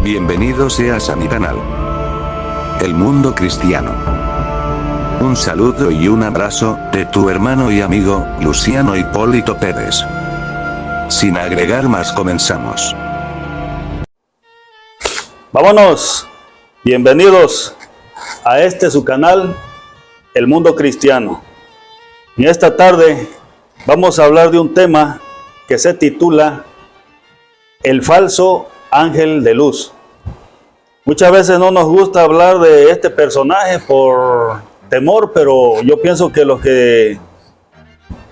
Bienvenido seas a mi canal, El Mundo Cristiano. Un saludo y un abrazo, de tu hermano y amigo, Luciano Hipólito Pérez. Sin agregar más, comenzamos. Vámonos, bienvenidos a su canal, El Mundo Cristiano. En esta tarde vamos a hablar de un tema que se titula El falso ángel de luz. Muchas veces no nos gusta hablar de este personaje por temor, pero yo pienso que los que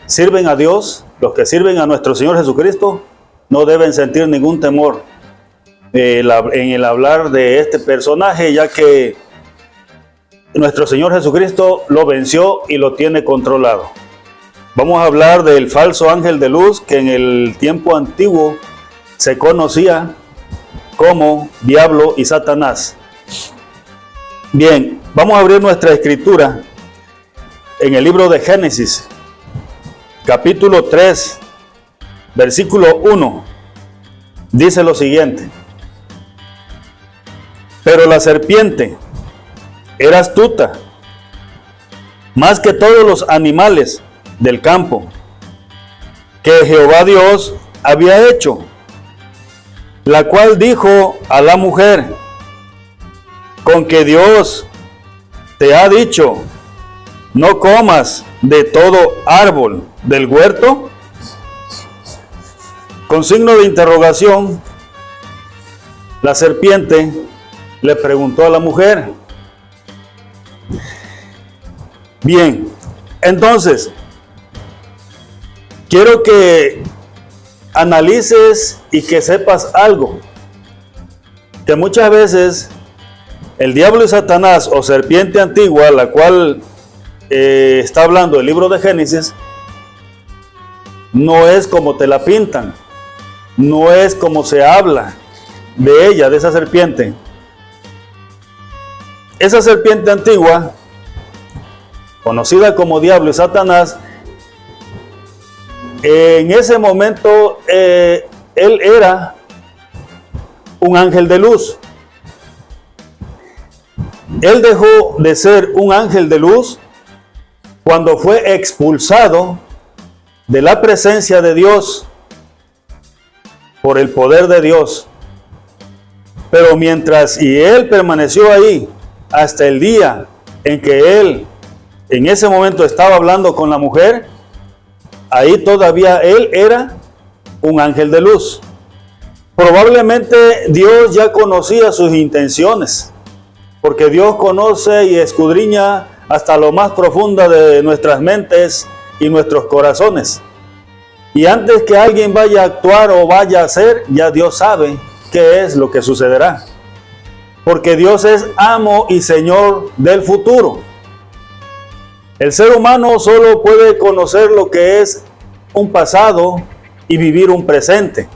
sirven a Dios, los que sirven a nuestro Señor Jesucristo, no deben sentir ningún temor en el hablar de este personaje, ya que nuestro Señor Jesucristo lo venció y lo tiene controlado. Vamos a hablar del falso ángel de luz, que en el tiempo antiguo se conocía como Diablo y Satanás. Bien, vamos a abrir nuestra escritura en el libro de Génesis, capítulo 3, versículo 1. Dice lo siguiente: Pero la serpiente era astuta, más que todos los animales del campo que Jehová Dios había hecho, la cual dijo a la mujer: con que Dios te ha dicho, no comas de todo árbol del huerto. Con signo de interrogación, la serpiente le preguntó a la mujer. Bien, entonces, quiero que analices y que sepas algo, que muchas veces el diablo y Satanás, o serpiente antigua, la cual está hablando el libro de Génesis, no es como te la pintan, no es como se habla de ella, de esa serpiente. Esa serpiente antigua, conocida como diablo y Satanás, en ese momento él era un ángel de luz. Él dejó de ser un ángel de luz cuando fue expulsado de la presencia de Dios por el poder de Dios. Pero mientras él permaneció ahí hasta el día en que él en ese momento estaba hablando con la mujer, ahí todavía él era un ángel de luz. Probablemente Dios ya conocía sus intenciones, porque Dios conoce y escudriña hasta lo más profundo de nuestras mentes y nuestros corazones. Y antes que alguien vaya a actuar o vaya a hacer, ya Dios sabe qué es lo que sucederá. Porque Dios es amo y Señor del futuro. El ser humano solo puede conocer lo que es un pasado y vivir un presente.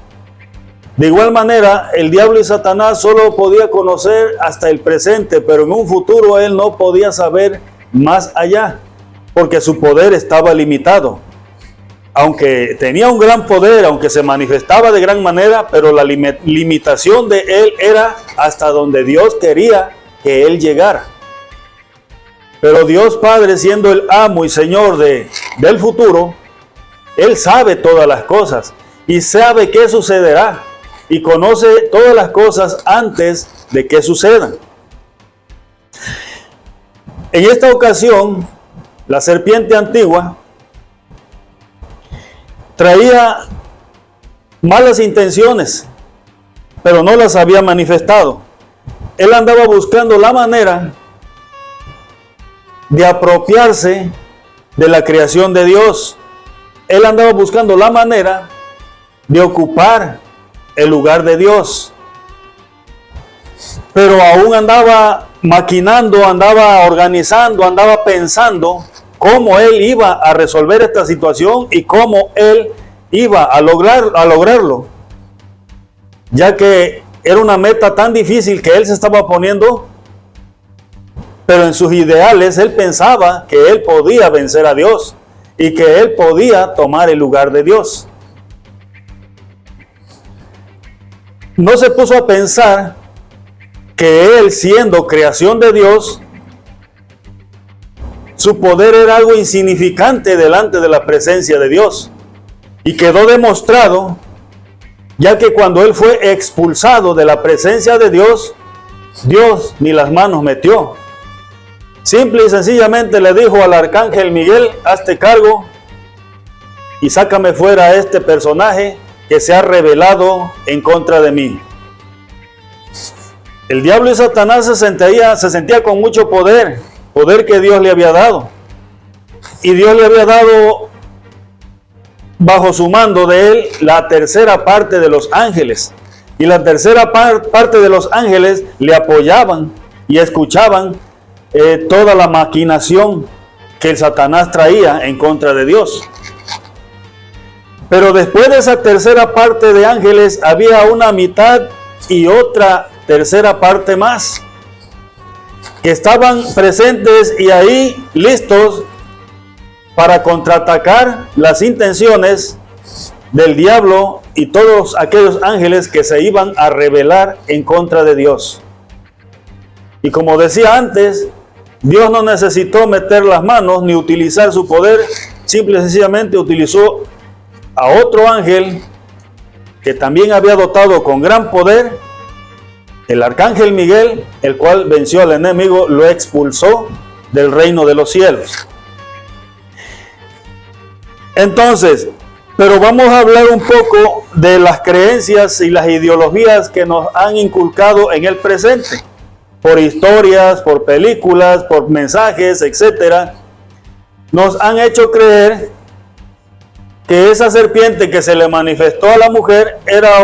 De igual manera, el diablo y Satanás solo podía conocer hasta el presente, pero en un futuro él no podía saber más allá, porque su poder estaba limitado. Aunque tenía un gran poder, aunque se manifestaba de gran manera, pero la limitación de él era hasta donde Dios quería que él llegara. Pero Dios Padre, siendo el amo y Señor del futuro, Él sabe todas las cosas y sabe qué sucederá y conoce todas las cosas antes de que sucedan. En esta ocasión, la serpiente antigua traía malas intenciones, pero no las había manifestado. Él andaba buscando la manera de apropiarse de la creación de Dios. Él andaba buscando la manera de ocupar el lugar de Dios. Pero aún andaba maquinando, andaba organizando, andaba pensando cómo él iba a resolver esta situación y cómo él iba a lograrlo. Ya que era una meta tan difícil que él se estaba poniendo. Pero en sus ideales él pensaba que él podía vencer a Dios y que él podía tomar el lugar de Dios. No se puso a pensar que él, siendo creación de Dios, su poder era algo insignificante delante de la presencia de Dios. Y quedó demostrado, ya que cuando él fue expulsado de la presencia de Dios, Dios ni las manos metió. Simple y sencillamente le dijo al arcángel Miguel: hazte cargo y sácame fuera a este personaje que se ha rebelado en contra de mí. El diablo y Satanás se sentía con mucho poder que Dios le había dado. Y Dios le había dado bajo su mando de él la tercera parte de los ángeles. Y la tercera parte de los ángeles le apoyaban y escuchaban toda la maquinación que el Satanás traía en contra de Dios. Pero después de esa tercera parte de ángeles había una mitad y otra tercera parte más que estaban presentes y ahí listos para contraatacar las intenciones del diablo y todos aquellos ángeles que se iban a rebelar en contra de Dios. Y como decía antes, Dios no necesitó meter las manos ni utilizar su poder, simple y sencillamente utilizó a otro ángel que también había dotado con gran poder, el arcángel Miguel, el cual venció al enemigo, lo expulsó del reino de los cielos. Entonces, pero vamos a hablar un poco de las creencias y las ideologías que nos han inculcado en el presente, por historias, por películas, por mensajes, etc. Nos han hecho creer que esa serpiente que se le manifestó a la mujer era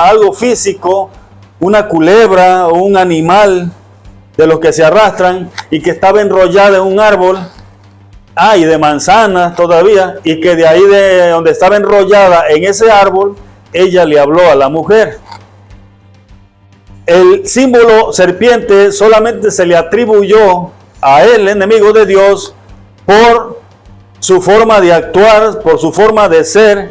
algo físico, una culebra o un animal de los que se arrastran y que estaba enrollada en un árbol, y de manzanas todavía, y que de ahí de donde estaba enrollada en ese árbol, ella le habló a la mujer. El símbolo serpiente solamente se le atribuyó a él, enemigo de Dios, por su forma de actuar, por su forma de ser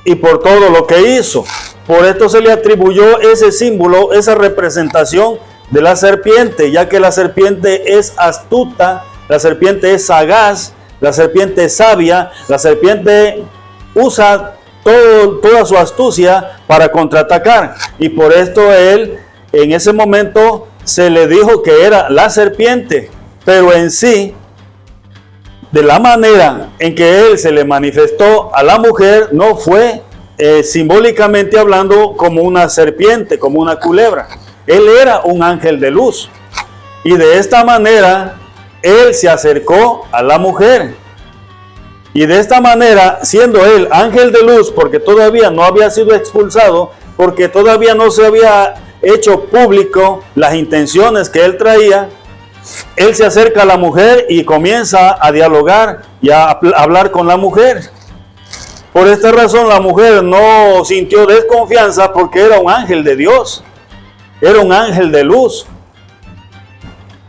y por todo lo que hizo. Por esto se le atribuyó ese símbolo, esa representación de la serpiente, ya que la serpiente es astuta, la serpiente es sagaz, la serpiente es sabia, la serpiente usa toda su astucia para contraatacar. Y por esto él, en ese momento, se le dijo que era la serpiente, pero en sí, de la manera en que él se le manifestó a la mujer, no fue simbólicamente hablando como una serpiente, como una culebra. Él era un ángel de luz. Y de esta manera, él se acercó a la mujer. Y de esta manera, siendo él ángel de luz, porque todavía no había sido expulsado, porque todavía no se había hecho público las intenciones que él traía, él se acerca a la mujer y comienza a dialogar y a hablar con la mujer. Por esta razón la mujer no sintió desconfianza porque era un ángel de Dios, era un ángel de luz,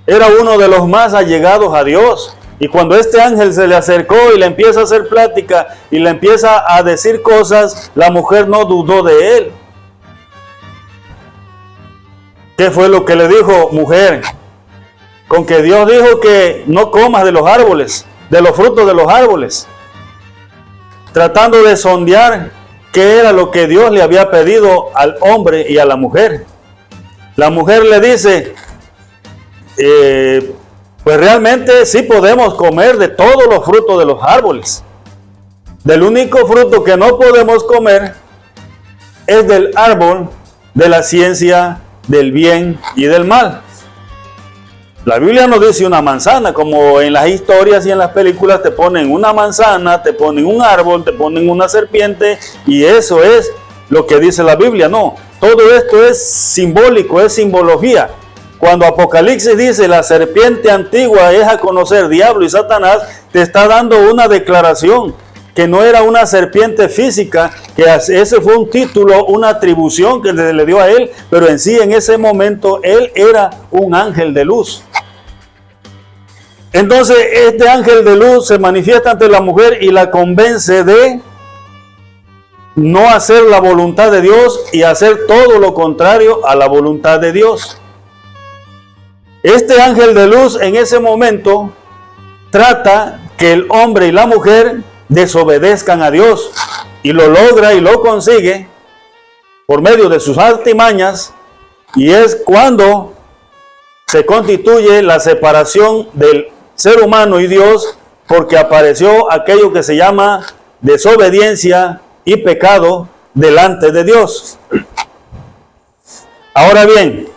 era uno de los más allegados a Dios. Y cuando este ángel se le acercó y le empieza a hacer plática y le empieza a decir cosas, la mujer no dudó de él. ¿Qué fue lo que le dijo? Mujer, con que Dios dijo que no comas de los árboles, de los frutos de los árboles, tratando de sondear qué era lo que Dios le había pedido al hombre y a la mujer. La mujer le dice, pues realmente sí podemos comer de todos los frutos de los árboles. Del único fruto que no podemos comer es del árbol de la ciencia del bien y del mal. La Biblia no dice una manzana, como en las historias y en las películas te ponen una manzana, te ponen un árbol, te ponen una serpiente, y eso es lo que dice la Biblia. No, todo esto es simbólico, es simbología. Cuando Apocalipsis dice la serpiente antigua es a conocer, diablo y Satanás, te está dando una declaración que no era una serpiente física, que ese fue un título, una atribución que le dio a él, pero en sí en ese momento él era un ángel de luz. Entonces este ángel de luz se manifiesta ante la mujer y la convence de no hacer la voluntad de Dios y hacer todo lo contrario a la voluntad de Dios. Este ángel de luz en ese momento trata que el hombre y la mujer desobedezcan a Dios, y lo logra y lo consigue por medio de sus artimañas, y es cuando se constituye la separación del ser humano y Dios, porque apareció aquello que se llama desobediencia y pecado delante de Dios. Ahora bien,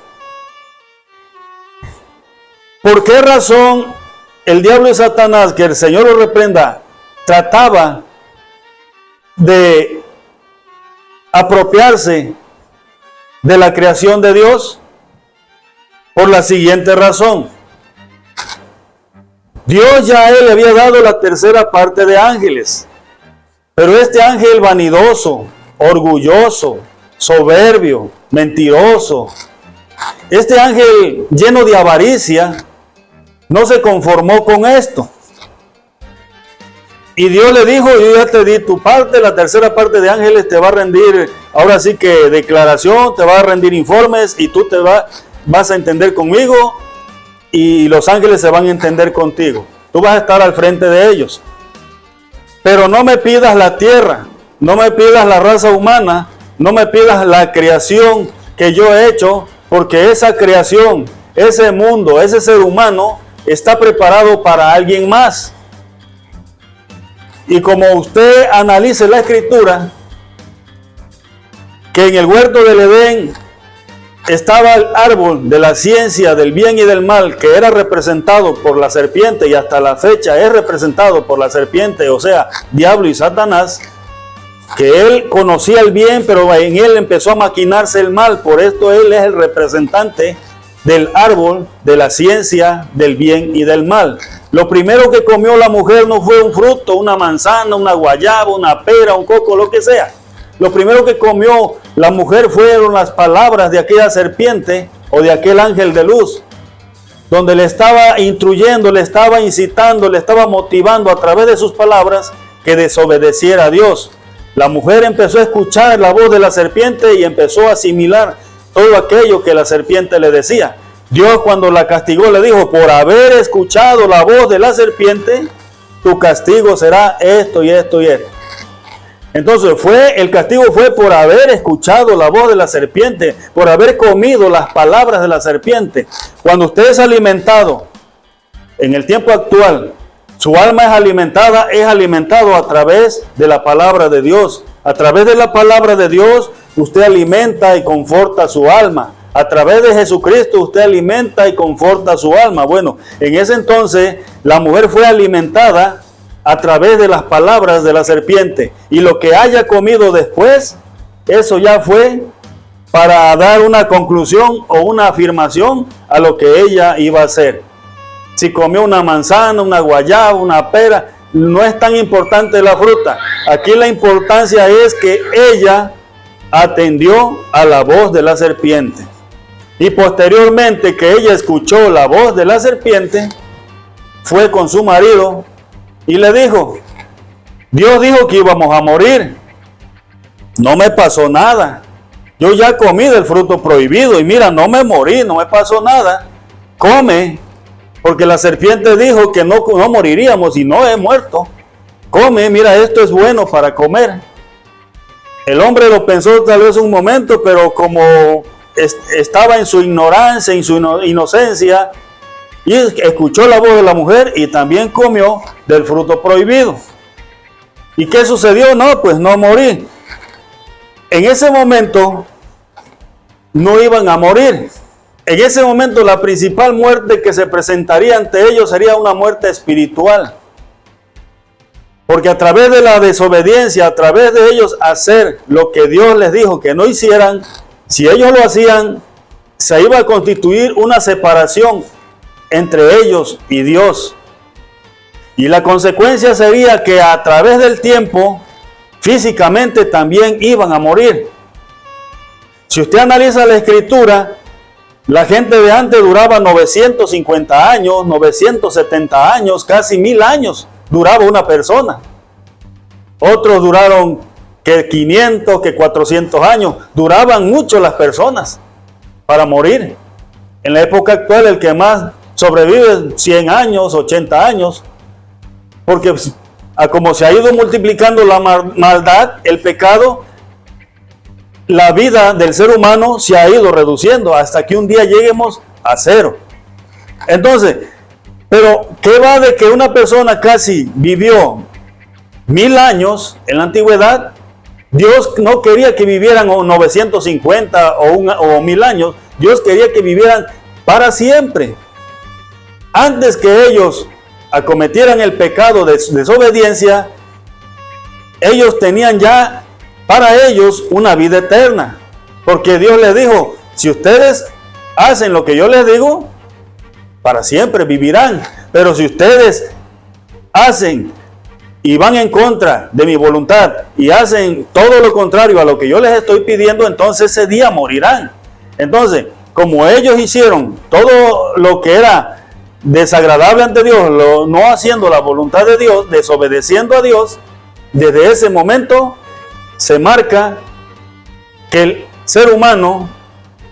¿por qué razón el diablo y Satanás, que el Señor lo reprenda, trataba de apropiarse de la creación de Dios? Por la siguiente razón: Dios ya a él le había dado la tercera parte de ángeles, pero este ángel vanidoso, orgulloso, soberbio, mentiroso, este ángel lleno de avaricia, no se conformó con esto. Y Dios le dijo: yo ya te di tu parte, la tercera parte de ángeles te va a rendir, ahora sí que declaración, te va a rendir informes, y tú vas a entender conmigo, y los ángeles se van a entender contigo. Tú vas a estar al frente de ellos. Pero no me pidas la tierra, no me pidas la raza humana, no me pidas la creación que yo he hecho, porque esa creación, ese mundo, ese ser humano está preparado para alguien más. Y como usted analice la Escritura, que en el huerto del Edén estaba el árbol de la ciencia del bien y del mal, que era representado por la serpiente, y hasta la fecha es representado por la serpiente, o sea, diablo y Satanás, que él conocía el bien, pero en él empezó a maquinarse el mal. Por esto él es el representante del árbol de la ciencia del bien y del mal. Lo primero que comió la mujer no fue un fruto, una manzana, una guayaba, una pera, un coco, lo que sea. Lo primero que comió la mujer fueron las palabras de aquella serpiente o de aquel ángel de luz, donde le estaba instruyendo, le estaba incitando, le estaba motivando a través de sus palabras que desobedeciera a Dios. La mujer empezó a escuchar la voz de la serpiente y empezó a asimilar todo aquello que la serpiente le decía. Dios, cuando la castigó, le dijo: por haber escuchado la voz de la serpiente, tu castigo será esto y esto y esto. Entonces el castigo fue por haber escuchado la voz de la serpiente, por haber comido las palabras de la serpiente. Cuando usted es alimentado en el tiempo actual, su alma es alimentado a través de la palabra de Dios. A través de la palabra de Dios, usted alimenta y conforta su alma. A través de Jesucristo, usted alimenta y conforta su alma. Bueno, en ese entonces, la mujer fue alimentada a través de las palabras de la serpiente. Y lo que haya comido después, eso ya fue para dar una conclusión o una afirmación a lo que ella iba a hacer. Si comió una manzana, una guayaba, una pera, no es tan importante la fruta. Aquí la importancia es que ella atendió a la voz de la serpiente. Y posteriormente que ella escuchó la voz de la serpiente, fue con su marido y le dijo: Dios dijo que íbamos a morir. No me pasó nada. Yo ya comí del fruto prohibido y mira, no me morí, no me pasó nada. Come, porque la serpiente dijo que no moriríamos y no he muerto. Come, mira, esto es bueno para comer. El hombre lo pensó tal vez un momento, pero como estaba en su ignorancia, en su inocencia, y escuchó la voz de la mujer y también comió del fruto prohibido. ¿Y qué sucedió? No, pues no morí. En ese momento no iban a morir. En ese momento la principal muerte que se presentaría ante ellos sería una muerte espiritual. Porque a través de la desobediencia, a través de ellos hacer lo que Dios les dijo que no hicieran, si ellos lo hacían, se iba a constituir una separación entre ellos y Dios. Y la consecuencia sería que a través del tiempo, físicamente también iban a morir. Si usted analiza la Escritura, la gente de antes duraba 950 años, 970 años, casi 1000 años duraba una persona. Otros duraron que 500, que 400 años. Duraban mucho las personas para morir. En la época actual el que más sobrevive 100 años, 80 años, porque a como se ha ido multiplicando la maldad, el pecado, la vida del ser humano se ha ido reduciendo hasta que un día lleguemos a cero. Entonces, pero ¿qué va de que una persona casi vivió 1000 años en la antigüedad? Dios no quería que vivieran 950 o 1000 años. Dios quería que vivieran para siempre. Antes que ellos acometieran el pecado de desobediencia, ellos tenían ya para ellos una vida eterna. Porque Dios les dijo, si ustedes hacen lo que yo les digo, para siempre vivirán. Pero si ustedes hacen y van en contra de mi voluntad y hacen todo lo contrario a lo que yo les estoy pidiendo, entonces ese día morirán. Entonces, como ellos hicieron todo lo que era desagradable ante Dios, no haciendo la voluntad de Dios, desobedeciendo a Dios, desde ese momento se marca que el ser humano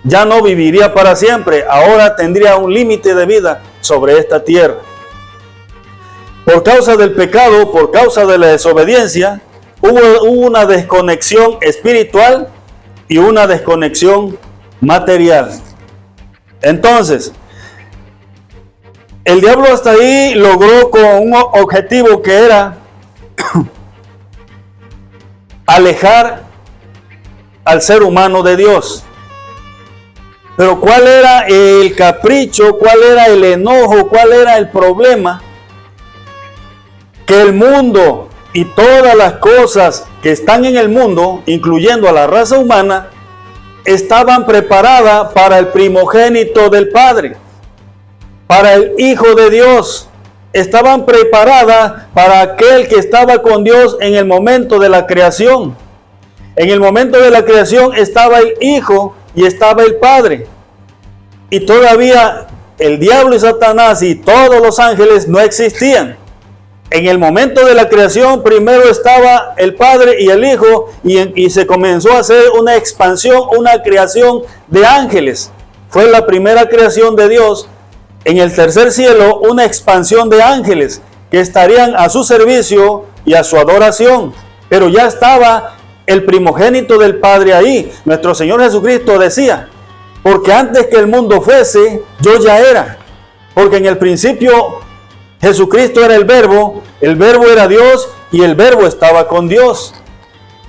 ya no viviría para siempre, ahora tendría un límite de vida sobre esta tierra. Por causa del pecado, por causa de la desobediencia, hubo una desconexión espiritual y una desconexión material. Entonces, el diablo hasta ahí logró con un objetivo que era alejar al ser humano de Dios. Pero ¿cuál era el capricho? ¿Cuál era el enojo? ¿Cuál era el problema? Que el mundo y todas las cosas que están en el mundo, incluyendo a la raza humana, estaban preparadas para el primogénito del Padre, para el Hijo de Dios. Estaban preparadas para aquel que estaba con Dios en el momento de la creación. En el momento de la creación estaba el Hijo y estaba el Padre. Y todavía el diablo y Satanás y todos los ángeles no existían. En el momento de la creación primero estaba el Padre y el Hijo y se comenzó a hacer una expansión, una creación de ángeles. Fue la primera creación de Dios. En el tercer cielo, una expansión de ángeles que estarían a su servicio y a su adoración. Pero ya estaba el primogénito del Padre ahí. Nuestro Señor Jesucristo decía, porque antes que el mundo fuese, yo ya era. Porque en el principio Jesucristo era el Verbo era Dios y el Verbo estaba con Dios.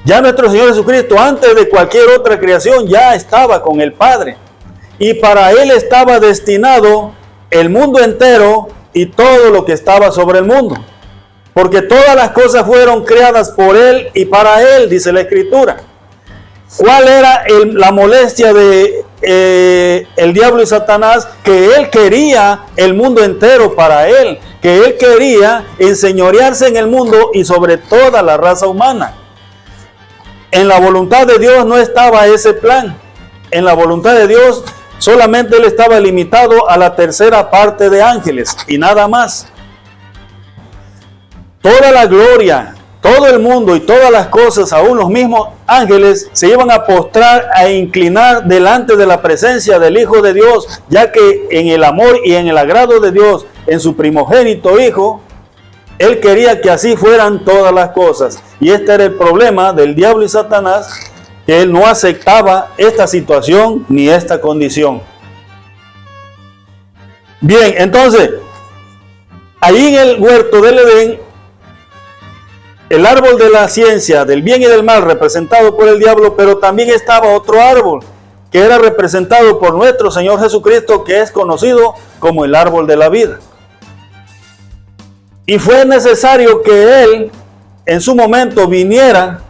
Ya nuestro Señor Jesucristo, antes de cualquier otra creación, ya estaba con el Padre. Y para Él estaba destinado el mundo entero y todo lo que estaba sobre el mundo. Porque todas las cosas fueron creadas por Él y para Él, dice la Escritura. ¿Cuál era la molestia de el diablo y Satanás? Que él quería el mundo entero para él, que él quería enseñorearse en el mundo y sobre toda la raza humana. En la voluntad de Dios no estaba ese plan. En la voluntad de Dios solamente él estaba limitado a la tercera parte de ángeles y nada más. Toda la gloria, todo el mundo y todas las cosas, aún los mismos ángeles, se iban a postrar, a inclinar delante de la presencia del Hijo de Dios, ya que en el amor y en el agrado de Dios, en su primogénito Hijo, Él quería que así fueran todas las cosas. Y este era el problema del diablo y Satanás, que Él no aceptaba esta situación ni esta condición. Bien, entonces, ahí en el huerto del Edén, el árbol de la ciencia del bien y del mal representado por el diablo, pero también estaba otro árbol que era representado por nuestro Señor Jesucristo, que es conocido como el árbol de la vida. Y fue necesario que Él en su momento viniera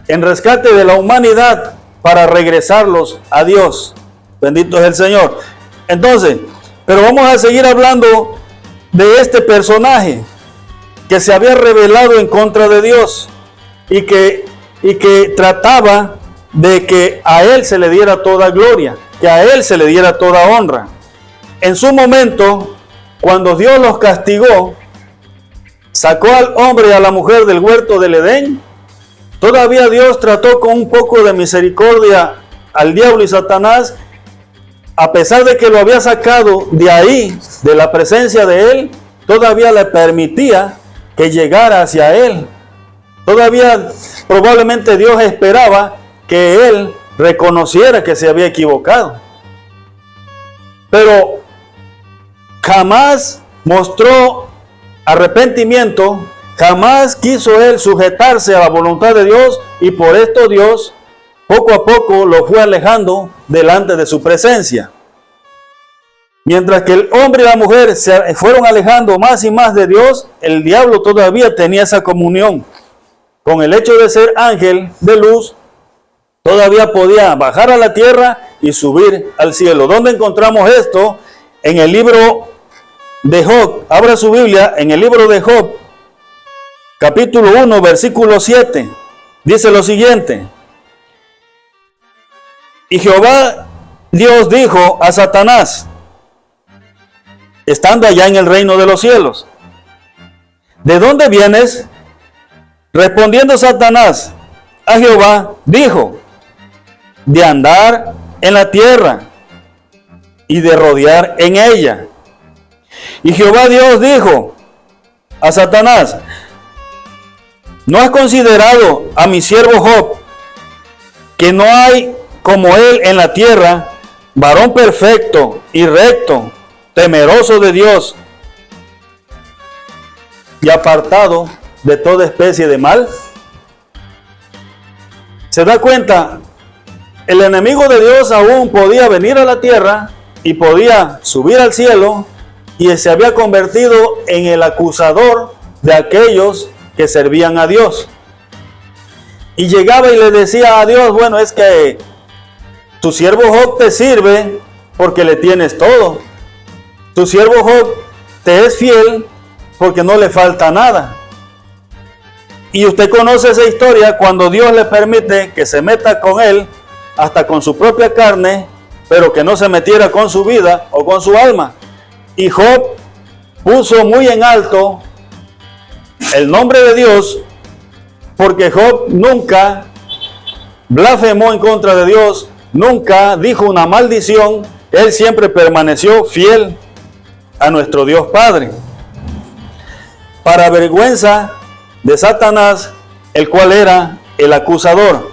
en rescate de la humanidad para regresarlos a Dios. Bendito es el Señor. Entonces, pero vamos a seguir hablando de este personaje que se había rebelado en contra de Dios y que trataba de que a Él se le diera toda gloria, que a Él se le diera toda honra. En su momento, cuando Dios los castigó, sacó al hombre y a la mujer del huerto del Edén, todavía Dios trató con un poco de misericordia al diablo y Satanás a pesar de que lo había sacado de ahí, de la presencia de él, todavía le permitía que llegara hacia él. Todavía probablemente Dios esperaba que él reconociera que se había equivocado. Pero jamás mostró arrepentimiento, jamás quiso él sujetarse a la voluntad de Dios, y por esto Dios poco a poco lo fue alejando delante de su presencia. Mientras que el hombre y la mujer se fueron alejando más y más de Dios, el diablo todavía tenía esa comunión. Con el hecho de ser ángel de luz, todavía podía bajar a la tierra y subir al cielo. ¿Dónde encontramos esto? En el libro de Job. Abra su Biblia en el libro de Job, capítulo 1, versículo 7. Dice lo siguiente: y Jehová Dios dijo a Satanás, estando allá en el reino de los cielos, ¿de dónde vienes? Respondiendo Satanás a Jehová, dijo, de andar en la tierra y de rodear en ella. Y Jehová Dios dijo a Satanás, ¿no has considerado a mi siervo Job, que no hay como él en la tierra, varón perfecto y recto, temeroso de Dios y apartado de toda especie de mal? ¿Se da cuenta? El enemigo de Dios aún podía venir a la tierra y podía subir al cielo, y se había convertido en el acusador de aquellos que servían a Dios. Y llegaba y le decía a Dios, bueno, es que tu siervo Job te sirve porque le tienes todo. Tu siervo Job te es fiel porque no le falta nada. Y usted conoce esa historia cuando Dios le permite que se meta con él, hasta con su propia carne, pero que no se metiera con su vida o con su alma. Y Job puso muy en alto el nombre de Dios, porque Job nunca blasfemó en contra de Dios, nunca dijo una maldición. Él siempre permaneció fiel a nuestro Dios Padre, para vergüenza de Satanás, el cual era el acusador.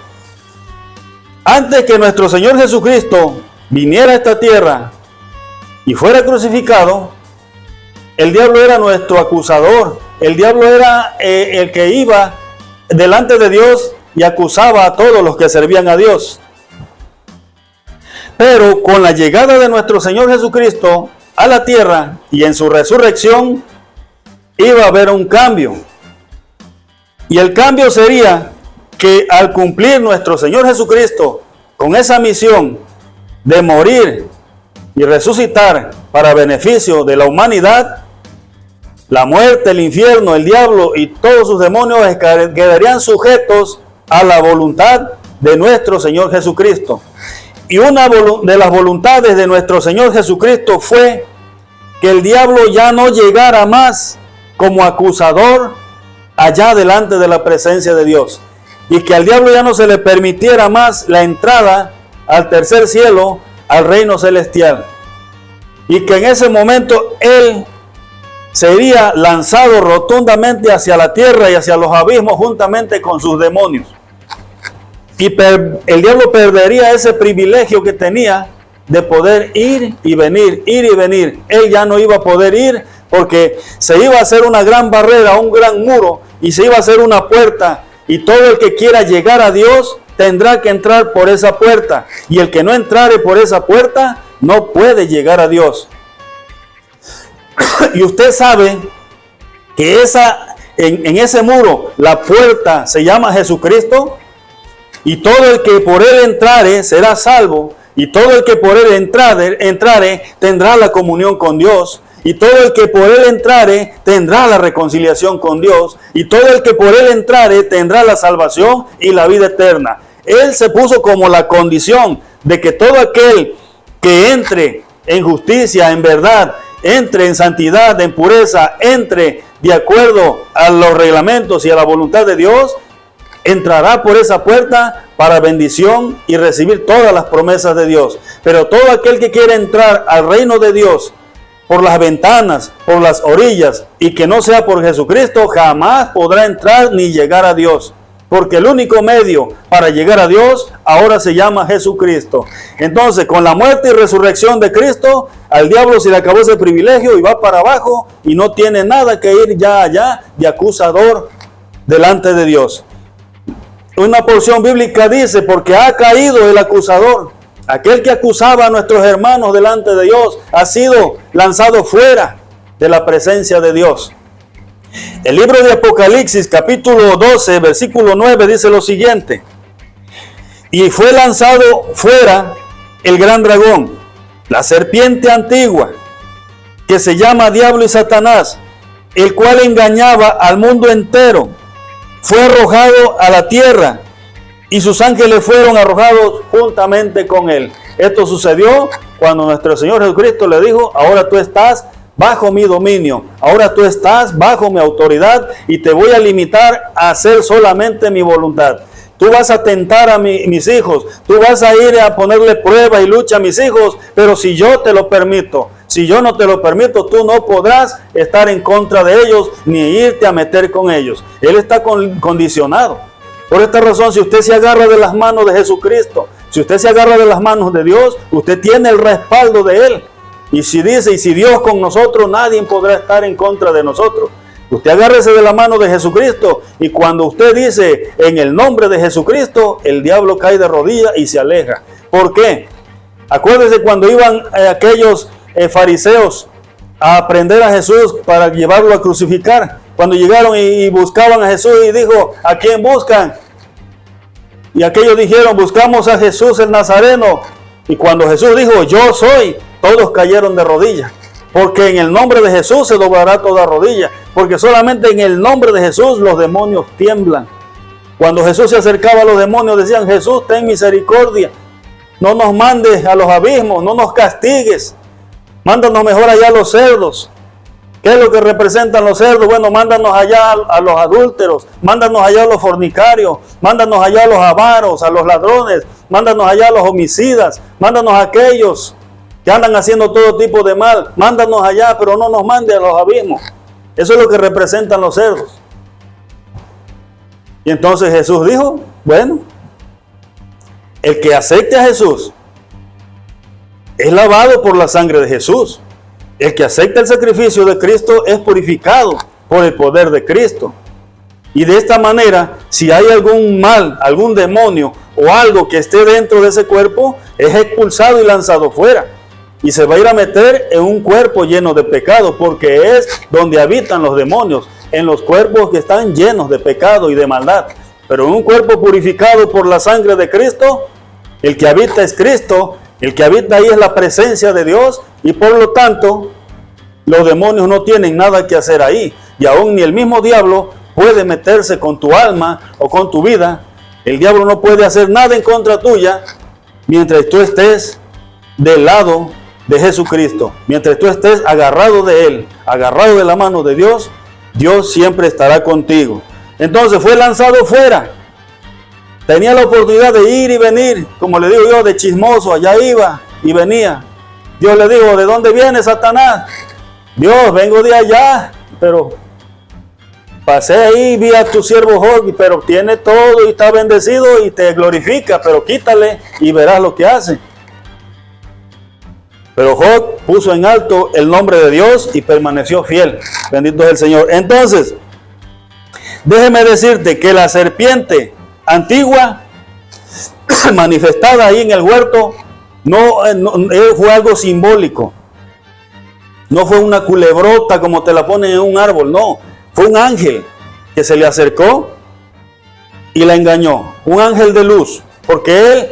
Antes que nuestro Señor Jesucristo viniera a esta tierra y fuera crucificado, el diablo era nuestro acusador. El diablo era el que iba delante de Dios y acusaba a todos los que servían a Dios. Pero con la llegada de nuestro Señor Jesucristo a la tierra y en su resurrección, iba a haber un cambio. Y el cambio sería que al cumplir nuestro Señor Jesucristo con esa misión de morir y resucitar para beneficio de la humanidad, la muerte, el infierno, el diablo y todos sus demonios quedarían sujetos a la voluntad de nuestro Señor Jesucristo. Y una de las voluntades de nuestro Señor Jesucristo fue que el diablo ya no llegara más como acusador allá delante de la presencia de Dios, y que al diablo ya no se le permitiera más la entrada al tercer cielo, al reino celestial, y que en ese momento él sería lanzado rotundamente hacia la tierra y hacia los abismos juntamente con sus demonios. Y el diablo perdería ese privilegio que tenía de poder ir y venir, ir y venir. Él ya no iba a poder ir, porque se iba a hacer una gran barrera, un gran muro, y se iba a hacer una puerta, y todo el que quiera llegar a Dios tendrá que entrar por esa puerta, y el que no entrare por esa puerta no puede llegar a Dios. Y usted sabe que en ese muro la puerta se llama Jesucristo, y todo el que por él entrare será salvo, y todo el que por él entrare tendrá la comunión con Dios, y todo el que por él entrare tendrá la reconciliación con Dios, y todo el que por él entrare tendrá la salvación y la vida eterna. Él se puso como la condición de que todo aquel que entre en justicia, en verdad, entre en santidad, en pureza, entre de acuerdo a los reglamentos y a la voluntad de Dios, entrará por esa puerta para bendición y recibir todas las promesas de Dios. Pero todo aquel que quiera entrar al reino de Dios por las ventanas, por las orillas, y que no sea por Jesucristo, jamás podrá entrar ni llegar a Dios. Porque el único medio para llegar a Dios ahora se llama Jesucristo. Entonces, con la muerte y resurrección de Cristo, al diablo se le acabó ese privilegio y va para abajo y no tiene nada que ir ya allá de acusador delante de Dios. Una porción bíblica dice, porque ha caído el acusador. Aquel que acusaba a nuestros hermanos delante de Dios ha sido lanzado fuera de la presencia de Dios. El libro de Apocalipsis, capítulo 12, versículo 9, dice lo siguiente: y fue lanzado fuera el gran dragón, la serpiente antigua, que se llama Diablo y Satanás, el cual engañaba al mundo entero. Fue arrojado a la tierra y sus ángeles fueron arrojados juntamente con él. Esto sucedió cuando nuestro Señor Jesucristo le dijo: ahora tú estás bajo mi dominio, ahora tú estás bajo mi autoridad y te voy a limitar a hacer solamente mi voluntad. Tú vas a tentar a mis hijos, tú vas a ir a ponerle prueba y lucha a mis hijos, pero si yo te lo permito, si yo no te lo permito, tú no podrás estar en contra de ellos ni irte a meter con ellos. Él está condicionado. Por esta razón, si usted se agarra de las manos de Jesucristo, si usted se agarra de las manos de Dios, usted tiene el respaldo de Él. Y si dice, y si Dios con nosotros, nadie podrá estar en contra de nosotros. Usted agárrese de la mano de Jesucristo, y cuando usted dice en el nombre de Jesucristo, el diablo cae de rodillas y se aleja. ¿Por qué? Acuérdese cuando iban aquellos fariseos a aprender a Jesús para llevarlo a crucificar. Cuando llegaron y buscaban a Jesús y dijo: ¿a quién buscan? Y aquellos dijeron: buscamos a Jesús el Nazareno. Y cuando Jesús dijo: yo soy, todos cayeron de rodillas. Porque en el nombre de Jesús se doblará toda rodilla. Porque solamente en el nombre de Jesús los demonios tiemblan. Cuando Jesús se acercaba a los demonios, decían: Jesús, ten misericordia. No nos mandes a los abismos, no nos castigues. Mándanos mejor allá a los cerdos. ¿Qué es lo que representan los cerdos? Bueno, mándanos allá a los adúlteros, mándanos allá a los fornicarios, mándanos allá a los avaros, a los ladrones, mándanos allá a los homicidas, mándanos a aquellos que andan haciendo todo tipo de mal, mándanos allá, pero no nos mande a los abismos. Eso es lo que representan los cerdos. Y entonces Jesús dijo: bueno, el que acepte a Jesús es lavado por la sangre de Jesús. El que acepta el sacrificio de Cristo es purificado por el poder de Cristo. Y de esta manera, si hay algún mal, algún demonio o algo que esté dentro de ese cuerpo, es expulsado y lanzado fuera. Y se va a ir a meter en un cuerpo lleno de pecado, porque es donde habitan los demonios, en los cuerpos que están llenos de pecado y de maldad. Pero en un cuerpo purificado por la sangre de Cristo, el que habita es Cristo. El que habita ahí es la presencia de Dios, y por lo tanto los demonios no tienen nada que hacer ahí. Y aún ni el mismo diablo puede meterse con tu alma o con tu vida. El diablo no puede hacer nada en contra tuya mientras tú estés del lado de Jesucristo. Mientras tú estés agarrado de Él, agarrado de la mano de Dios, Dios siempre estará contigo. Entonces fue lanzado fuera. Tenía la oportunidad de ir y venir, como le digo yo, de chismoso, allá iba y venía. Dios le dijo: ¿de dónde viene, Satanás? Dios, vengo de allá, pero pasé ahí, vi a tu siervo Job, pero tiene todo y está bendecido y te glorifica, pero quítale y verás lo que hace. Pero Job puso en alto el nombre de Dios y permaneció fiel. Bendito es el Señor. Entonces, déjeme decirte que la serpiente antigua, manifestada ahí en el huerto, no fue algo simbólico. No fue una culebrota como te la ponen en un árbol, no. Fue un ángel que se le acercó y la engañó. Un ángel de luz, porque él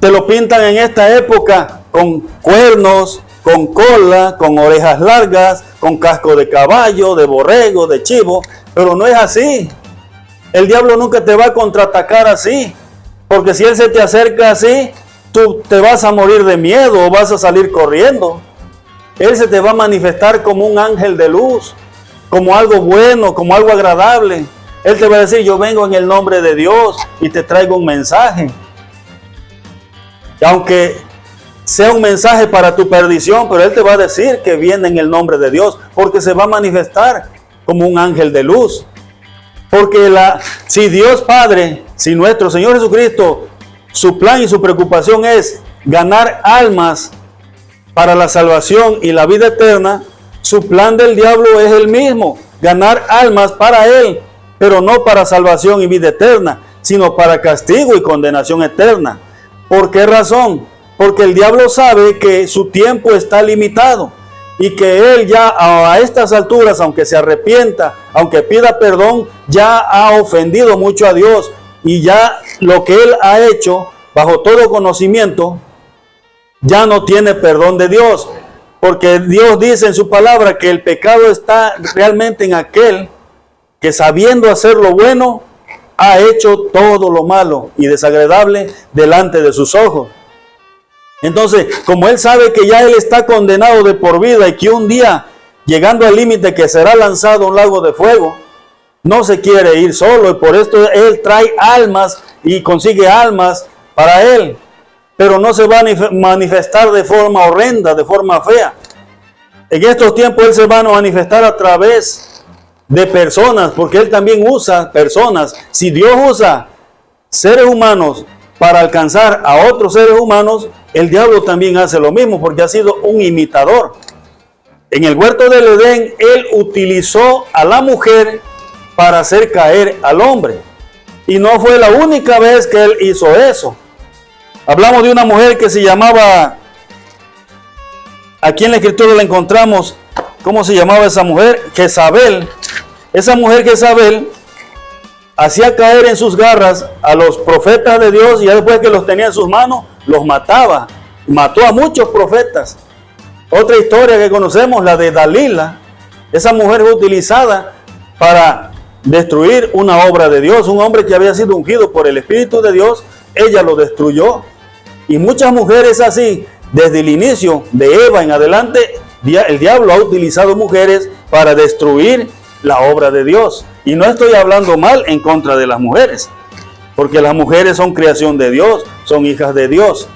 te lo pintan en esta época con cuernos, con cola, con orejas largas, con casco de caballo, de borrego, de chivo, pero no es así. El diablo nunca te va a contraatacar así, porque si él se te acerca así, tú te vas a morir de miedo o vas a salir corriendo. Él se te va a manifestar como un ángel de luz, como algo bueno, como algo agradable. Él te va a decir, yo vengo en el nombre de Dios y te traigo un mensaje. Y aunque sea un mensaje para tu perdición, pero Él te va a decir que viene en el nombre de Dios, porque se va a manifestar como un ángel de luz. Porque si Dios Padre, si nuestro Señor Jesucristo, su plan y su preocupación es ganar almas para la salvación y la vida eterna, su plan del diablo es el mismo, ganar almas para Él, pero no para salvación y vida eterna, sino para castigo y condenación eterna. ¿Por qué razón? Porque el diablo sabe que su tiempo está limitado y que él ya a estas alturas, aunque se arrepienta, aunque pida perdón, ya ha ofendido mucho a Dios y ya lo que él ha hecho bajo todo conocimiento ya no tiene perdón de Dios. Porque Dios dice en su palabra que el pecado está realmente en aquel que sabiendo hacer lo bueno, ha hecho todo lo malo y desagradable delante de sus ojos. Entonces, como él sabe que ya él está condenado de por vida y que un día, llegando al límite que será lanzado a un lago de fuego, no se quiere ir solo y por esto él trae almas y consigue almas para él. Pero no se va a manifestar de forma horrenda, de forma fea. En estos tiempos él se va a manifestar a través de personas, porque él también usa personas. Si Dios usa seres humanos para alcanzar a otros seres humanos, el diablo también hace lo mismo, porque ha sido un imitador. En el huerto del Edén, él utilizó a la mujer para hacer caer al hombre. Y no fue la única vez que él hizo eso. Hablamos de una mujer que se llamaba, aquí en la escritura la encontramos, ¿cómo se llamaba esa mujer? Jezabel. Esa mujer Jezabel hacía caer en sus garras a los profetas de Dios y ya después que los tenía en sus manos, los mataba. Mató a muchos profetas. Otra historia que conocemos, la de Dalila. Esa mujer fue utilizada para destruir una obra de Dios. Un hombre que había sido ungido por el Espíritu de Dios, ella lo destruyó. Y muchas mujeres así, desde el inicio de Eva en adelante, el diablo ha utilizado mujeres para destruir la obra de Dios. Y no estoy hablando mal en contra de las mujeres, porque las mujeres son creación de Dios, son hijas de Dios.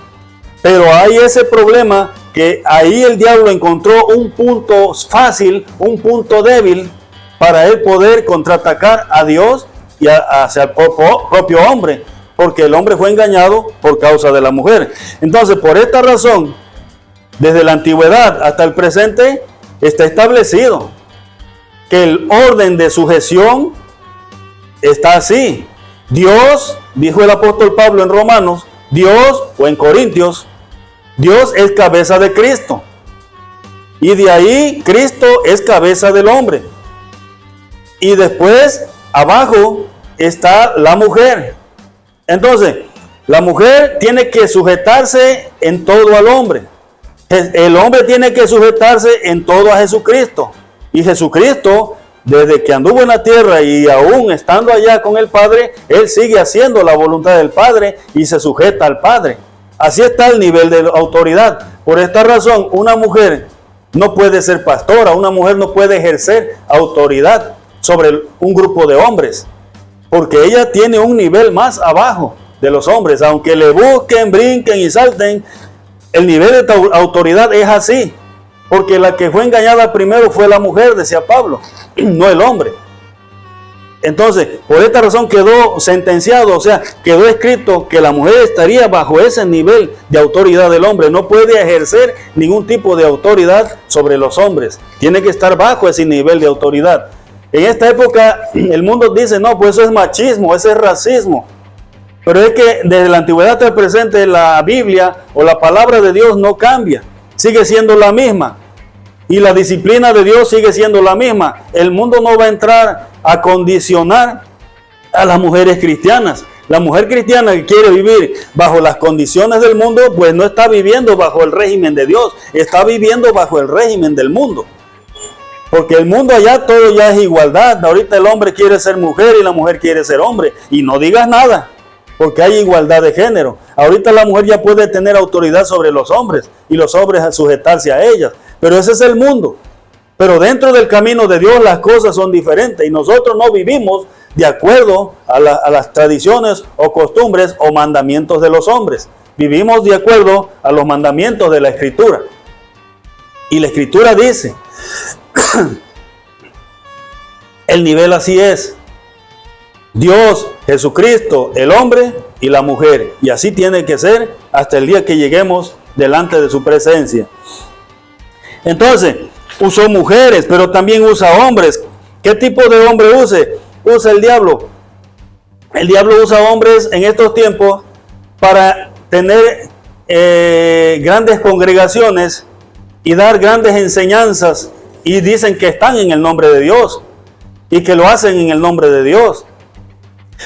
Pero hay ese problema que ahí el diablo encontró un punto fácil, un punto débil para él poder contraatacar a Dios y hacia el propio hombre, porque el hombre fue engañado por causa de la mujer. Entonces, por esta razón, desde la antigüedad hasta el presente, está establecido que el orden de sujeción está así. Dios, dijo el apóstol Pablo en Romanos, Dios, o en Corintios, Dios es cabeza de Cristo. Y de ahí Cristo es cabeza del hombre. Y después, abajo, está la mujer. Entonces, la mujer tiene que sujetarse en todo al hombre. El hombre tiene que sujetarse en todo a Jesucristo. Y Jesucristo, desde que anduvo en la tierra y aún estando allá con el Padre, Él sigue haciendo la voluntad del Padre y se sujeta al Padre. Así está el nivel de autoridad. Por esta razón, una mujer no puede ser pastora, una mujer no puede ejercer autoridad sobre un grupo de hombres, porque ella tiene un nivel más abajo de los hombres. Aunque le busquen, brinquen y salten, el nivel de autoridad es así. Porque la que fue engañada primero fue la mujer, decía Pablo, no el hombre. Entonces, por esta razón quedó sentenciado, o sea, quedó escrito que la mujer estaría bajo ese nivel de autoridad del hombre. No puede ejercer ningún tipo de autoridad sobre los hombres. Tiene que estar bajo ese nivel de autoridad. En esta época, el mundo dice, no, pues eso es machismo, eso es racismo. Pero es que desde la antigüedad hasta el presente, la Biblia o la palabra de Dios no cambia. Sigue siendo la misma. Y la disciplina de Dios sigue siendo la misma. El mundo no va a entrar a condicionar a las mujeres cristianas. La mujer cristiana que quiere vivir bajo las condiciones del mundo, pues no está viviendo bajo el régimen de Dios. Está viviendo bajo el régimen del mundo. Porque el mundo allá todo ya es igualdad. Ahorita el hombre quiere ser mujer y la mujer quiere ser hombre. Y no digas nada, porque hay igualdad de género. Ahorita la mujer ya puede tener autoridad sobre los hombres y los hombres a sujetarse a ellas. Pero ese es el mundo. Pero dentro del camino de Dios las cosas son diferentes y nosotros no vivimos de acuerdo a las tradiciones o costumbres o mandamientos de los hombres. Vivimos de acuerdo a los mandamientos de la Escritura. Y la Escritura dice, el nivel así es. Dios, Jesucristo, el hombre y la mujer. Y así tiene que ser hasta el día que lleguemos delante de su presencia. Entonces, usó mujeres, pero también usa hombres. ¿Qué tipo de hombre usa el diablo? El diablo usa hombres en estos tiempos para tener grandes congregaciones y dar grandes enseñanzas, y dicen que están en el nombre de Dios y que lo hacen en el nombre de Dios.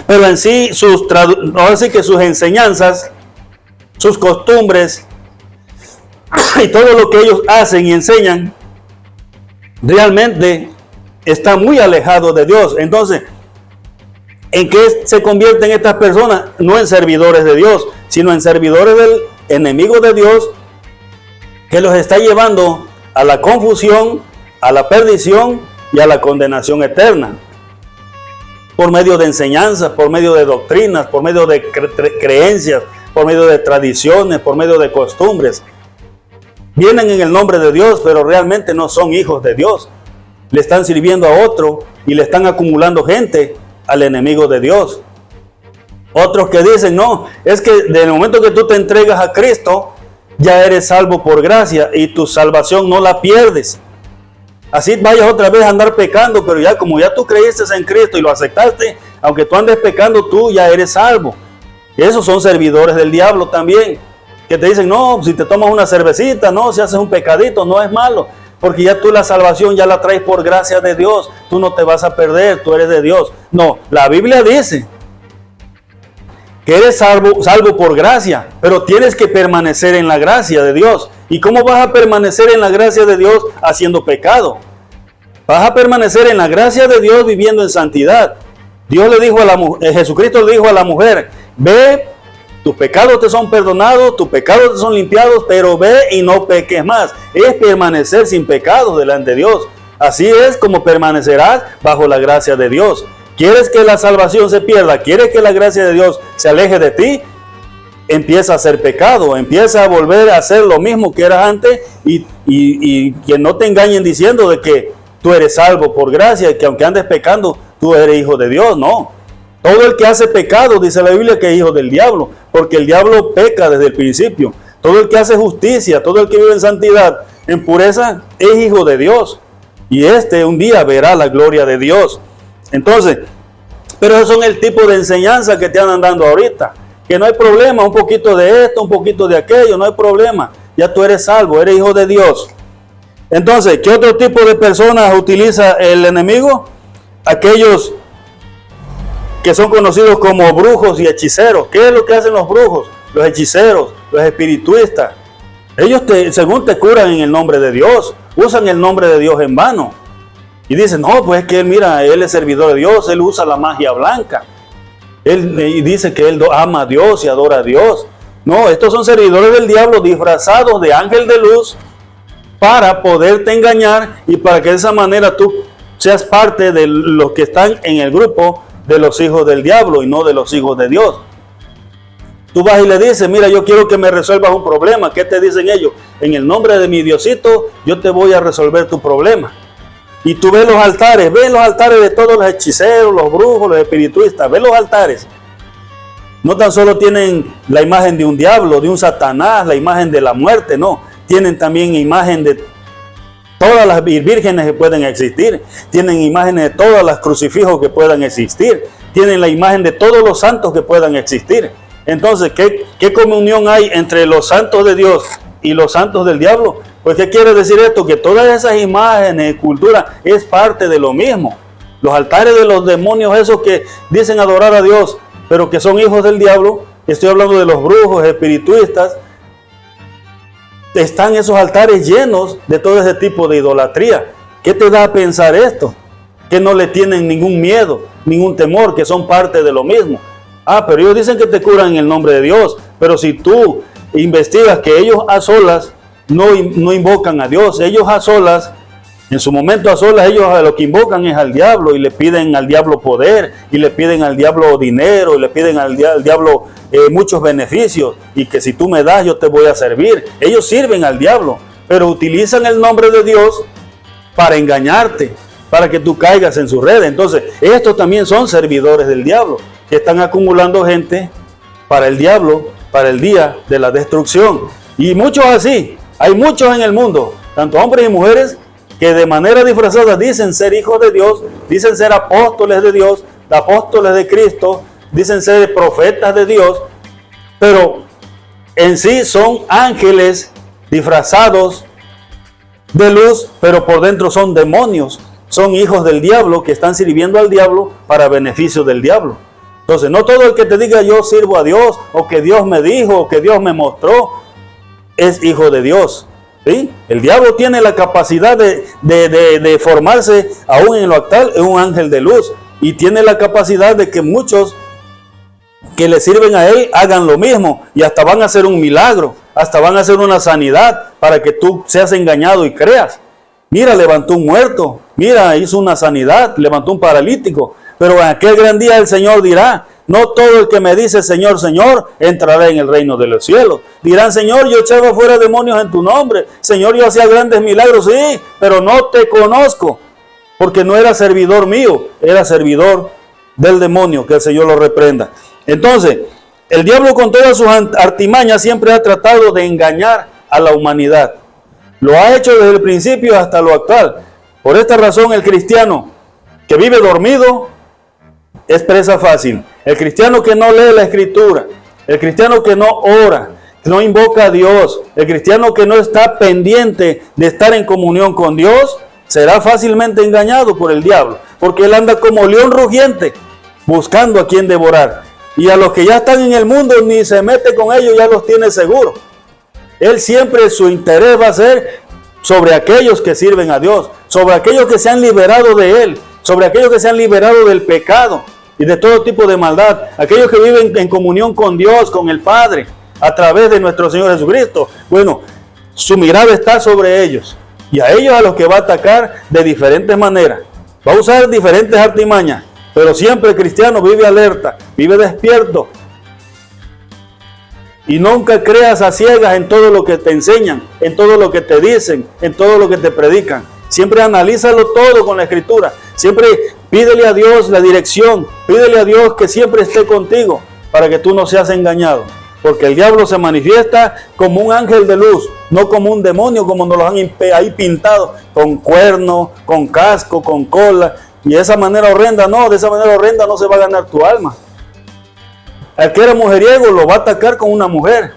Pero en sí, sus enseñanzas, sus costumbres y todo lo que ellos hacen y enseñan realmente está muy alejado de Dios. Entonces, ¿en qué se convierten estas personas? No en servidores de Dios, sino en servidores del enemigo de Dios, que los está llevando a la confusión, a la perdición y a la condenación eterna. Por medio de enseñanzas, por medio de doctrinas, por medio de creencias, por medio de tradiciones, por medio de costumbres. Vienen en el nombre de Dios, pero realmente no son hijos de Dios. Le están sirviendo a otro y le están acumulando gente al enemigo de Dios. Otros que dicen, no, es que desde el momento que tú te entregas a Cristo, ya eres salvo por gracia y tu salvación no la pierdes. Así vayas otra vez a andar pecando, pero ya como ya tú creíste en Cristo y lo aceptaste, aunque tú andes pecando, tú ya eres salvo. Esos son servidores del diablo también, que te dicen, no, si te tomas una cervecita, no, si haces un pecadito, no es malo, porque ya tú la salvación ya la traes por gracia de Dios, tú no te vas a perder, tú eres de Dios. No, la Biblia dice que eres salvo por gracia, pero tienes que permanecer en la gracia de Dios. ¿Y cómo vas a permanecer en la gracia de Dios haciendo pecado? Vas a permanecer en la gracia de Dios viviendo en santidad. Dios le dijo a la mujer, Jesucristo le dijo a la mujer, ve, tus pecados te son perdonados, tus pecados te son limpiados, pero ve y no peques más. Es permanecer sin pecado delante de Dios. Así es como permanecerás bajo la gracia de Dios. ¿Quieres que la salvación se pierda? ¿Quieres que la gracia de Dios se aleje de ti? Empieza a hacer pecado, empieza a volver a hacer lo mismo que eras antes y que no te engañen diciendo de que tú eres salvo por gracia y que aunque andes pecando, tú eres hijo de Dios. No. Todo el que hace pecado, dice la Biblia, que es hijo del diablo, porque el diablo peca desde el principio. Todo el que hace justicia, todo el que vive en santidad, en pureza, es hijo de Dios. Y un día verá la gloria de Dios. Entonces, pero esos son el tipo de enseñanza que te andan dando ahorita. Que no hay problema, un poquito de esto, un poquito de aquello, no hay problema. Ya tú eres salvo, eres hijo de Dios. Entonces, ¿qué otro tipo de personas utiliza el enemigo? Aquellos que son conocidos como brujos y hechiceros. ¿Qué es lo que hacen los brujos, los hechiceros, los espiritistas? Ellos según te curan en el nombre de Dios, usan el nombre de Dios en vano. Y dicen, no, pues es que mira, él es servidor de Dios, él usa la magia blanca. Él dice que él ama a Dios y adora a Dios. No, estos son servidores del diablo disfrazados de ángel de luz para poderte engañar y para que de esa manera tú seas parte de los que están en el grupo de los hijos del diablo y no de los hijos de Dios. Tú vas y le dices, mira, yo quiero que me resuelvas un problema. ¿Qué te dicen ellos? En el nombre de mi Diosito, yo te voy a resolver tu problema. Y tú ves los altares de todos los hechiceros, los brujos, los espiritistas, ves los altares. No tan solo tienen la imagen de un diablo, de un Satanás, la imagen de la muerte, no. Tienen también imagen de todas las vírgenes que pueden existir. Tienen imágenes de todas las crucifijos que puedan existir. Tienen la imagen de todos los santos que puedan existir. Entonces, ¿qué comunión hay entre los santos de Dios y los santos del diablo? Pues, ¿qué quiere decir esto? Que todas esas imágenes y cultura es parte de lo mismo. Los altares de los demonios, esos que dicen adorar a Dios, pero que son hijos del diablo, estoy hablando de los brujos, espiritistas, están esos altares llenos de todo ese tipo de idolatría. ¿Qué te da a pensar esto? Que no le tienen ningún miedo, ningún temor, que son parte de lo mismo. Pero ellos dicen que te curan en el nombre de Dios, pero si tú investigas que ellos a solas no invocan a Dios, ellos a solas En su momento a solas ellos a lo que invocan es al diablo y le piden al diablo poder y le piden al diablo dinero y le piden al diablo muchos beneficios y que si tú me das yo te voy a servir. Ellos sirven al diablo, pero utilizan el nombre de Dios para engañarte, para que tú caigas en su red. Entonces estos también son servidores del diablo que están acumulando gente para el diablo, para el día de la destrucción. Y muchos así, hay muchos en el mundo, tanto hombres y mujeres, que de manera disfrazada dicen ser hijos de Dios, dicen ser apóstoles de Dios, apóstoles de Cristo, dicen ser profetas de Dios, pero en sí son ángeles disfrazados de luz, pero por dentro son demonios, son hijos del diablo que están sirviendo al diablo para beneficio del diablo. Entonces, no todo el que te diga yo sirvo a Dios, o que Dios me dijo, o que Dios me mostró, es hijo de Dios. ¿Sí? El diablo tiene la capacidad de formarse aún en lo actual en un ángel de luz y tiene la capacidad de que muchos que le sirven a él hagan lo mismo y hasta van a hacer un milagro, hasta van a hacer una sanidad para que tú seas engañado y creas. Mira, levantó un muerto, mira, hizo una sanidad, levantó un paralítico, pero en aquel gran día el Señor dirá: no todo el que me dice Señor, Señor, entrará en el reino de los cielos. Dirán: Señor, yo echaba fuera demonios en tu nombre. Señor, yo hacía grandes milagros. Sí, pero no te conozco, porque no era servidor mío, era servidor del demonio, que el Señor lo reprenda. Entonces, el diablo con todas sus artimañas siempre ha tratado de engañar a la humanidad. Lo ha hecho desde el principio hasta lo actual. Por esta razón, el cristiano que vive dormido es presa fácil. El cristiano que no lee la Escritura, el cristiano que no ora, que no invoca a Dios, el cristiano que no está pendiente de estar en comunión con Dios, será fácilmente engañado por el diablo, porque él anda como león rugiente, buscando a quien devorar. Y a los que ya están en el mundo ni se mete con ellos, ya los tiene seguro. Él siempre su interés va a ser sobre aquellos que sirven a Dios, sobre aquellos que se han liberado de Él, sobre aquellos que se han liberado del pecado y de todo tipo de maldad, aquellos que viven en comunión con Dios, con el Padre, a través de nuestro Señor Jesucristo. Bueno, su mirada está sobre ellos y a ellos a los que va a atacar de diferentes maneras. Va a usar diferentes artimañas, pero siempre el cristiano vive alerta, vive despierto. Y nunca creas a ciegas en todo lo que te enseñan, en todo lo que te dicen, en todo lo que te predican. Siempre analízalo todo con la Escritura. Siempre pídele a Dios la dirección. Pídele a Dios que siempre esté contigo para que tú no seas engañado. Porque el diablo se manifiesta como un ángel de luz, no como un demonio como nos lo han ahí pintado, con cuerno, con casco, con cola. Y de esa manera horrenda no se va a ganar tu alma. El que era mujeriego lo va a atacar con una mujer.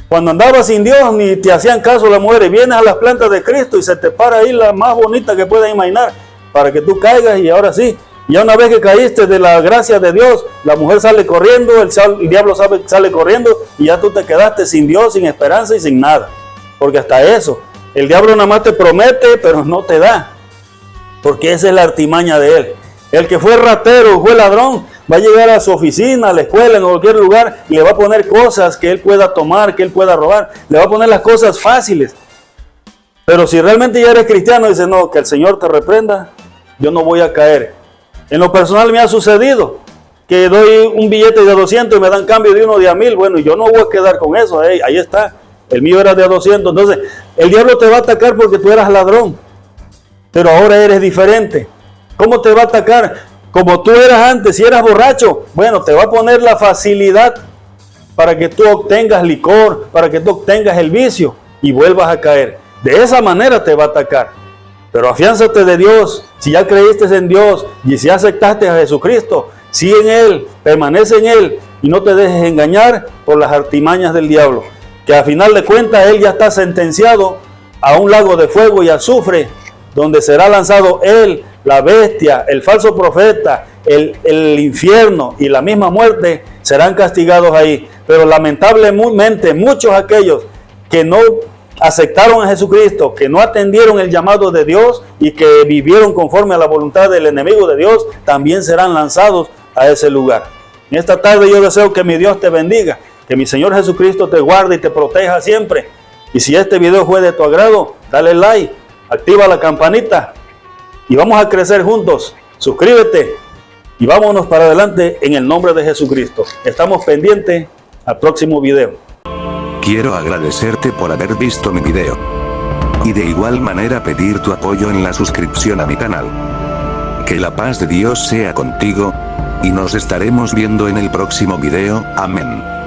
Cuando andabas sin Dios ni te hacían caso las mujeres, vienes a las plantas de Cristo y se te para ahí la más bonita que puedas imaginar para que tú caigas, y ahora sí, ya una vez que caíste de la gracia de Dios, la mujer sale corriendo, el diablo sale corriendo y ya tú te quedaste sin Dios, sin esperanza y sin nada. Porque hasta eso, el diablo nada más te promete pero no te da, porque esa es la artimaña de él. El que fue ratero, fue ladrón, va a llegar a su oficina, a la escuela, en cualquier lugar, y le va a poner cosas que él pueda tomar, que él pueda robar. Le va a poner las cosas fáciles. Pero si realmente ya eres cristiano, dice: no, que el Señor te reprenda, yo no voy a caer. En lo personal me ha sucedido que doy un billete de 200 y me dan cambio de uno de a 1000. Bueno, y yo no voy a quedar con eso. Ahí está, el mío era de 200. Entonces, el diablo te va a atacar porque tú eras ladrón, pero ahora eres diferente. ¿Cómo te va a atacar? Como tú eras antes, si eras borracho, bueno, te va a poner la facilidad para que tú obtengas licor, para que tú obtengas el vicio y vuelvas a caer. De esa manera te va a atacar. Pero afiánzate de Dios. Si ya creíste en Dios y si aceptaste a Jesucristo, sigue en Él, permanece en Él y no te dejes engañar por las artimañas del diablo. Que a final de cuentas Él ya está sentenciado a un lago de fuego y azufre, donde será lanzado Él, la bestia, el falso profeta, el infierno y la misma muerte serán castigados ahí. Pero lamentablemente muchos aquellos que no aceptaron a Jesucristo, que no atendieron el llamado de Dios y que vivieron conforme a la voluntad del enemigo de Dios, también serán lanzados a ese lugar. En esta tarde yo deseo que mi Dios te bendiga, que mi Señor Jesucristo te guarde y te proteja siempre. Y si este video fue de tu agrado, dale like, activa la campanita y vamos a crecer juntos. Suscríbete y vámonos para adelante en el nombre de Jesucristo. Estamos pendientes al próximo video. Quiero agradecerte por haber visto mi video. Y de igual manera pedir tu apoyo en la suscripción a mi canal. Que la paz de Dios sea contigo. Y nos estaremos viendo en el próximo video. Amén.